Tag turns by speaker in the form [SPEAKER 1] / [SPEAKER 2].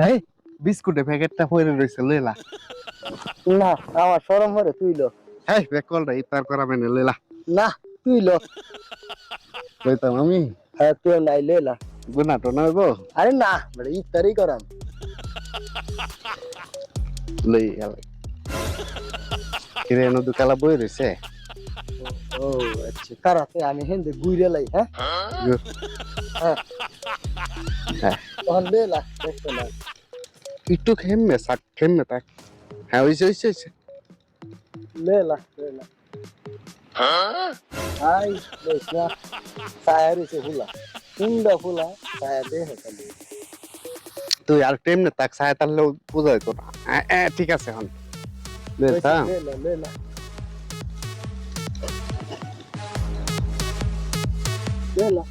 [SPEAKER 1] এই বিস্কুটের প্যাকেটটা পড়ে রইছে লইলা
[SPEAKER 2] না আমার শরম হরে তুই লো
[SPEAKER 1] এই বেকলটা ইফতার করা মেনে লইলা
[SPEAKER 2] না তুই লো
[SPEAKER 1] কইতাম আমি
[SPEAKER 2] হ্যাঁ তুই নাই লেলা
[SPEAKER 1] গুনা তো নইব
[SPEAKER 2] আরে না বড় ইফতারি করাম
[SPEAKER 1] লই গেল কিরে নদু কালা বই রইছে
[SPEAKER 2] ও আচ্ছা কারাতে আমি হেন্দে গুইরে লাই হ্যাঁ হ্যাঁ তখন লেলা দেখতে না
[SPEAKER 1] একটু খেমে সাক খেমে তাক হ্যাঁ হইছে
[SPEAKER 2] লেলা লেলা আই দেখনা সায়ারি সে ফুলা কুন্ডা ফুলা সায়া দে হেতালি
[SPEAKER 1] তুই আর টেমনে তাক সায় তাহলে বুঝাই তো না ঠিক আছে হন লেতা
[SPEAKER 2] লেলা লেলা লেলা